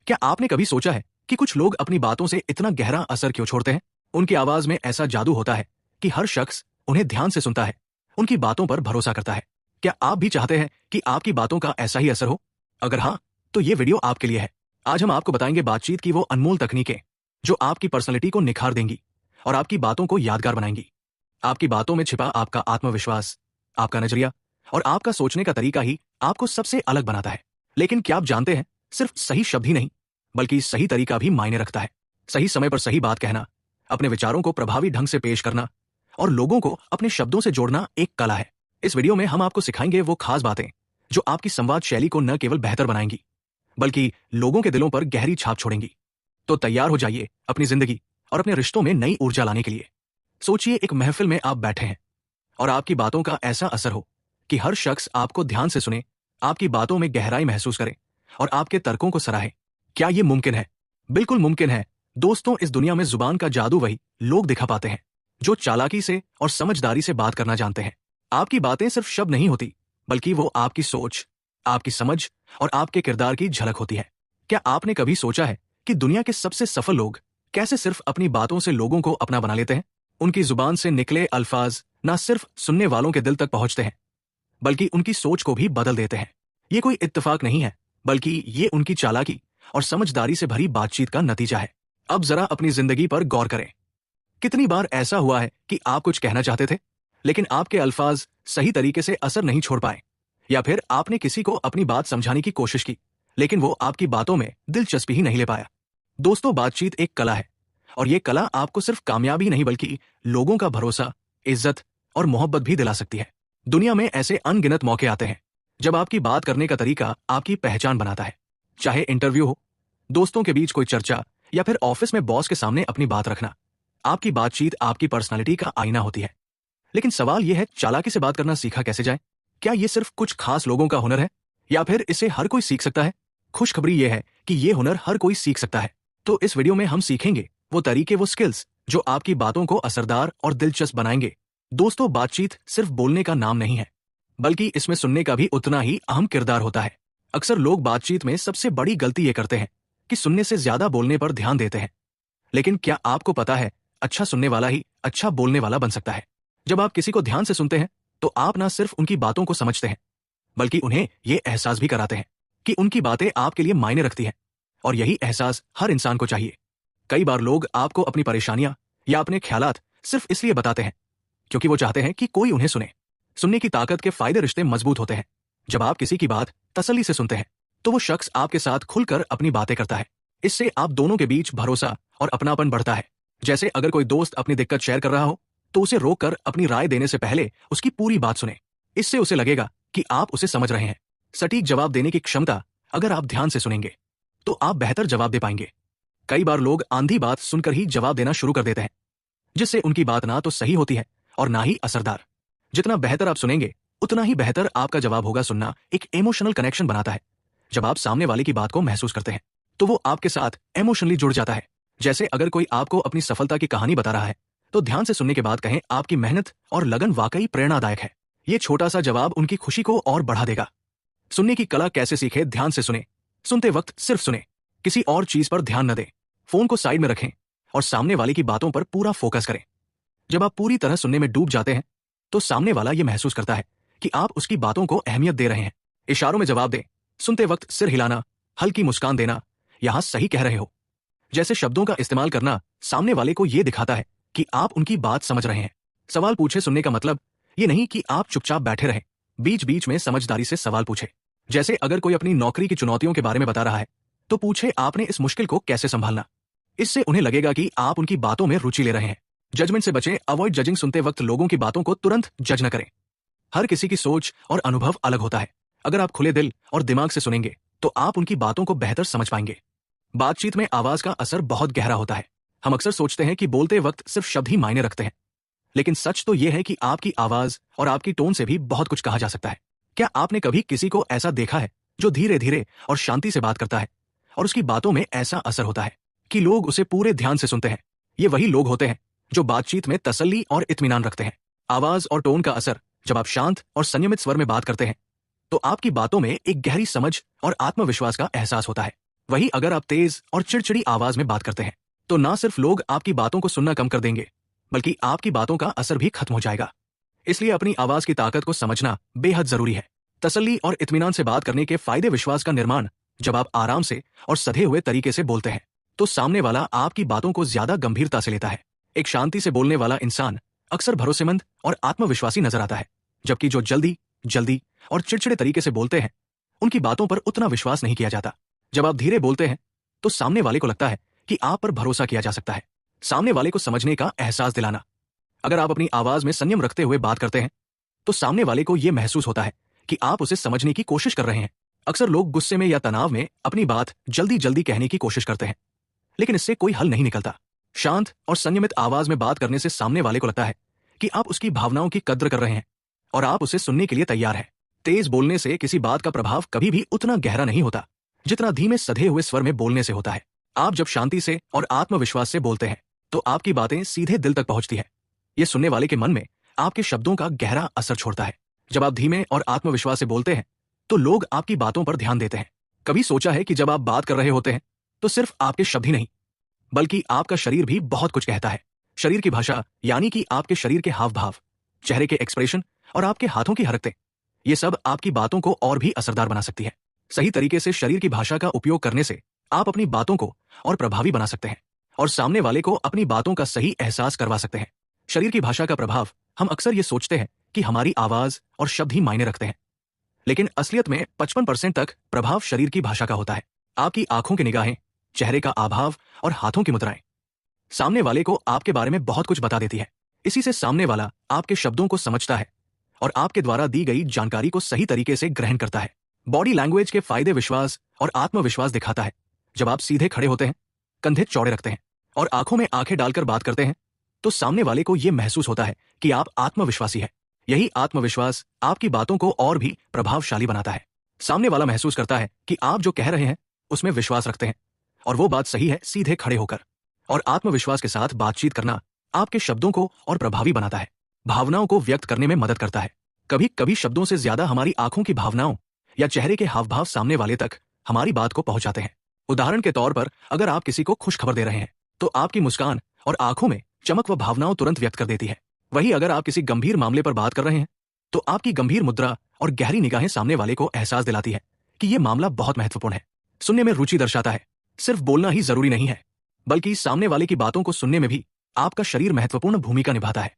क्या आपने कभी सोचा है कि कुछ लोग अपनी बातों से इतना गहरा असर क्यों छोड़ते हैं? उनकी आवाज में ऐसा जादू होता है कि हर शख्स उन्हें ध्यान से सुनता है, उनकी बातों पर भरोसा करता है। क्या आप भी चाहते हैं कि आपकी बातों का ऐसा ही असर हो? अगर हाँ, तो ये वीडियो आपके लिए है। आज हम आपको बताएंगे बातचीत की वो अनमोल तकनीकें जो आपकी पर्सनैलिटी को निखार देंगी और आपकी बातों को यादगार बनाएंगी। आपकी बातों में छिपा आपका आत्मविश्वास, आपका नजरिया और आपका सोचने का तरीका ही आपको सबसे अलग बनाता है। लेकिन क्या आप जानते हैं, सिर्फ सही शब्द ही नहीं बल्कि सही तरीका भी मायने रखता है। सही समय पर सही बात कहना, अपने विचारों को प्रभावी ढंग से पेश करना और लोगों को अपने शब्दों से जोड़ना एक कला है। इस वीडियो में हम आपको सिखाएंगे वो खास बातें जो आपकी संवाद शैली को न केवल बेहतर बनाएंगी बल्कि लोगों के दिलों पर गहरी छाप छोड़ेंगी। तो तैयार हो जाइए अपनी जिंदगी और अपने रिश्तों में नई ऊर्जा लाने के लिए। सोचिए, एक महफिल में आप बैठे हैं और आपकी बातों का ऐसा असर हो कि हर शख्स आपको ध्यान से सुने, आपकी बातों में गहराई महसूस करे और आपके तर्कों को सराहे। क्या यह मुमकिन है? बिल्कुल मुमकिन है। दोस्तों, इस दुनिया में जुबान का जादू वही लोग दिखा पाते हैं जो चालाकी से और समझदारी से बात करना जानते हैं। आपकी बातें सिर्फ शब्द नहीं होती बल्कि वो आपकी सोच, आपकी समझ और आपके किरदार की झलक होती है। क्या आपने कभी सोचा है कि दुनिया के सबसे सफल लोग कैसे सिर्फ अपनी बातों से लोगों को अपना बना लेते हैं? उनकी जुबान से निकले अल्फाज न सिर्फ सुनने वालों के दिल तक पहुंचते हैं बल्कि उनकी सोच को भी बदल देते हैं। ये कोई इत्तेफाक नहीं है बल्कि ये उनकी चालाकी और समझदारी से भरी बातचीत का नतीजा है। अब जरा अपनी जिंदगी पर गौर करें। कितनी बार ऐसा हुआ है कि आप कुछ कहना चाहते थे लेकिन आपके अल्फाज सही तरीके से असर नहीं छोड़ पाए, या फिर आपने किसी को अपनी बात समझाने की कोशिश की लेकिन वो आपकी बातों में दिलचस्पी ही नहीं ले पाया। दोस्तों, बातचीत एक कला है और ये कला आपको सिर्फ कामयाबी नहीं बल्कि लोगों का भरोसा, इज्जत और मोहब्बत भी दिला सकती है। दुनिया में ऐसे अनगिनत मौके आते हैं जब आपकी बात करने का तरीका आपकी पहचान बनाता है। चाहे इंटरव्यू हो, दोस्तों के बीच कोई चर्चा या फिर ऑफिस में बॉस के सामने अपनी बात रखना, आपकी बातचीत आपकी पर्सनालिटी का आईना होती है। लेकिन सवाल यह है, चालाकी से बात करना सीखा कैसे जाए? क्या ये सिर्फ कुछ खास लोगों का हुनर है या फिर इसे हर कोई सीख सकता है? खुशखबरी यह है कि ये हुनर हर कोई सीख सकता है। तो इस वीडियो में हम सीखेंगे वो तरीके, वो स्किल्स जो आपकी बातों को असरदार और दिलचस्प बनाएंगे। दोस्तों, बातचीत सिर्फ बोलने का नाम नहीं है बल्कि इसमें सुनने का भी उतना ही अहम किरदार होता है। अक्सर लोग बातचीत में सबसे बड़ी गलती ये करते हैं कि सुनने से ज्यादा बोलने पर ध्यान देते हैं। लेकिन क्या आपको पता है, अच्छा सुनने वाला ही अच्छा बोलने वाला बन सकता है। जब आप किसी को ध्यान से सुनते हैं तो आप ना सिर्फ उनकी बातों को समझते हैं बल्कि उन्हें ये एहसास भी कराते हैं कि उनकी बातें आपके लिए मायने रखती हैं, और यही एहसास हर इंसान को चाहिए। कई बार लोग आपको अपनी परेशानियां या अपने ख्यालात सिर्फ इसलिए बताते हैं क्योंकि वो चाहते हैं कि कोई उन्हें सुने। सुनने की ताकत के फायदे रिश्ते मजबूत होते हैं। जब आप किसी की बात तसल्ली से सुनते हैं तो वो शख्स आपके साथ खुलकर अपनी बातें करता है। इससे आप दोनों के बीच भरोसा और अपनापन बढ़ता है। जैसे अगर कोई दोस्त अपनी दिक्कत शेयर कर रहा हो तो उसे रोककर अपनी राय देने से पहले उसकी पूरी बात सुने। इससे उसे लगेगा कि आप उसे समझ रहे हैं। सटीक जवाब देने की क्षमता, अगर आप ध्यान से सुनेंगे तो आप बेहतर जवाब दे पाएंगे। कई बार लोग आंधी बात सुनकर ही जवाब देना शुरू कर देते हैं, जिससे उनकी बात ना तो सही होती है और ना ही असरदार। जितना बेहतर आप सुनेंगे उतना ही बेहतर आपका जवाब होगा। सुनना एक इमोशनल कनेक्शन बनाता है। जब आप सामने वाले की बात को महसूस करते हैं तो वो आपके साथ इमोशनली जुड़ जाता है। जैसे अगर कोई आपको अपनी सफलता की कहानी बता रहा है तो ध्यान से सुनने के बाद कहें, आपकी मेहनत और लगन वाकई प्रेरणादायक है। ये छोटा सा जवाब उनकी खुशी को और बढ़ा देगा। सुनने की कला कैसे सीखे? ध्यान से सुने। सुनते वक्त सिर्फ सुने, किसी और चीज पर ध्यान न दें। फोन को साइड में रखें और सामने वाले की बातों पर पूरा फोकस करें। जब आप पूरी तरह सुनने में डूब जाते हैं तो सामने वाला यह महसूस करता है कि आप उसकी बातों को अहमियत दे रहे हैं। इशारों में जवाब दें। सुनते वक्त सिर हिलाना, हल्की मुस्कान देना, यहां सही कह रहे हो जैसे शब्दों का इस्तेमाल करना सामने वाले को यह दिखाता है कि आप उनकी बात समझ रहे हैं। सवाल पूछे। सुनने का मतलब ये नहीं कि आप चुपचाप बैठे रहें, बीच बीच में समझदारी से सवाल पूछे। जैसे अगर कोई अपनी नौकरी की चुनौतियों के बारे में बता रहा है तो पूछे, आपने इस मुश्किल को कैसे संभालना। इससे उन्हें लगेगा कि आप उनकी बातों में रुचि ले रहे हैं। जजमेंट से बचें। Avoid judging. सुनते वक्त लोगों की बातों को तुरंत जज न करें। हर किसी की सोच और अनुभव अलग होता है। अगर आप खुले दिल और दिमाग से सुनेंगे तो आप उनकी बातों को बेहतर समझ पाएंगे। बातचीत में आवाज का असर बहुत गहरा होता है। हम अक्सर सोचते हैं कि बोलते वक्त सिर्फ शब्द ही मायने रखते हैं, लेकिन सच तो यह है कि आपकी आवाज और आपकी टोन से भी बहुत कुछ कहा जा सकता है। क्या आपने कभी किसी को ऐसा देखा है जो धीरे धीरे और शांति से बात करता है और उसकी बातों में ऐसा असर होता है कि लोग उसे पूरे ध्यान से सुनते हैं? ये वही लोग होते हैं जो बातचीत में तसल्ली और इत्मीनान रखते हैं। आवाज और टोन का असर। जब आप शांत और संयमित स्वर में बात करते हैं तो आपकी बातों में एक गहरी समझ और आत्मविश्वास का एहसास होता है। वही अगर आप तेज और चिड़चिड़ी आवाज में बात करते हैं तो ना सिर्फ लोग आपकी बातों को सुनना कम कर देंगे, बल्कि आपकी बातों का असर भी खत्म हो जाएगा। इसलिए अपनी आवाज की ताकत को समझना बेहद जरूरी है। तसल्ली और इत्मीनान से बात करने के फायदे। विश्वास का निर्माण। जब आप आराम से और सधे हुए तरीके से बोलते हैं तो सामने वाला आपकी बातों को ज्यादा गंभीरता से लेता है। एक शांति से बोलने वाला इंसान अक्सर भरोसेमंद और आत्मविश्वासी नजर आता है, जबकि जो जल्दी जल्दी और चिड़चिड़े तरीके से बोलते हैं उनकी बातों पर उतना विश्वास नहीं किया जाता। जब आप धीरे बोलते हैं तो सामने वाले को लगता है कि आप पर भरोसा किया जा सकता है। सामने वाले को समझने का एहसास दिलाना। अगर आप अपनी आवाज में संयम रखते हुए बात करते हैं तो सामने वाले को यह महसूस होता है कि आप उसे समझने की कोशिश कर रहे हैं। अक्सर लोग गुस्से में या तनाव में अपनी बात जल्दी जल्दी कहने की कोशिश करते हैं, लेकिन इससे कोई हल नहीं निकलता। शांत और संयमित आवाज में बात करने से सामने वाले को लगता है कि आप उसकी भावनाओं की कद्र कर रहे हैं और आप उसे सुनने के लिए तैयार हैं। तेज बोलने से किसी बात का प्रभाव कभी भी उतना गहरा नहीं होता जितना धीमे सधे हुए स्वर में बोलने से होता है। आप जब शांति से और आत्मविश्वास से बोलते हैं तो आपकी बातें सीधे दिल तक पहुंचती है। यह सुनने वाले के मन में आपके शब्दों का गहरा असर छोड़ता है। जब आप धीमे और आत्मविश्वास से बोलते हैं तो लोग आपकी बातों पर ध्यान देते हैं। कभी सोचा है कि जब आप बात कर रहे होते हैं तो सिर्फ आपके शब्द ही नहीं, बल्कि आपका शरीर भी बहुत कुछ कहता है। शरीर की भाषा, यानी कि आपके शरीर के हाव भाव, चेहरे के एक्सप्रेशन और आपके हाथों की हरकतें, ये सब आपकी बातों को और भी असरदार बना सकती है। सही तरीके से शरीर की भाषा का उपयोग करने से आप अपनी बातों को और प्रभावी बना सकते हैं और सामने वाले को अपनी बातों का सही एहसास करवा सकते हैं। शरीर की भाषा का प्रभाव। हम अक्सर ये सोचते हैं कि हमारी आवाज और शब्द ही मायने रखते हैं, लेकिन असलियत में 55% तक प्रभाव शरीर की भाषा का होता है। आपकी आंखों की निगाहें, चेहरे का आभाव और हाथों की मुद्राएं सामने वाले को आपके बारे में बहुत कुछ बता देती है। इसी से सामने वाला आपके शब्दों को समझता है और आपके द्वारा दी गई जानकारी को सही तरीके से ग्रहण करता है। बॉडी लैंग्वेज के फायदे। विश्वास और आत्मविश्वास दिखाता है। जब आप सीधे खड़े होते हैं, कंधे चौड़े रखते हैं और आंखों में आंखें डालकर बात करते हैं तो सामने वाले को यह महसूस होता है कि आप आत्मविश्वासी हैं। यही आत्मविश्वास आपकी बातों को और भी प्रभावशाली बनाता है। सामने वाला महसूस करता है कि आप जो कह रहे हैं उसमें विश्वास रखते हैं और वो बात सही है। सीधे खड़े होकर और आत्मविश्वास के साथ बातचीत करना आपके शब्दों को और प्रभावी बनाता है। भावनाओं को व्यक्त करने में मदद करता है। कभी कभी शब्दों से ज्यादा हमारी आंखों की भावनाओं या चेहरे के हावभाव सामने वाले तक हमारी बात को पहुंचाते हैं। उदाहरण के तौर पर, अगर आप किसी को खुश खबर दे रहे हैं तो आपकी मुस्कान और आंखों में चमक व भावनाओं तुरंत व्यक्त कर देती है। वहीं अगर आप किसी गंभीर मामले पर बात कर रहे हैं तो आपकी गंभीर मुद्रा और गहरी निगाहें सामने वाले को एहसास दिलाती है कि यह मामला बहुत महत्वपूर्ण है। सुनने में रुचि दर्शाता है। सिर्फ बोलना ही जरूरी नहीं है, बल्कि सामने वाले की बातों को सुनने में भी आपका शरीर महत्वपूर्ण भूमिका निभाता है।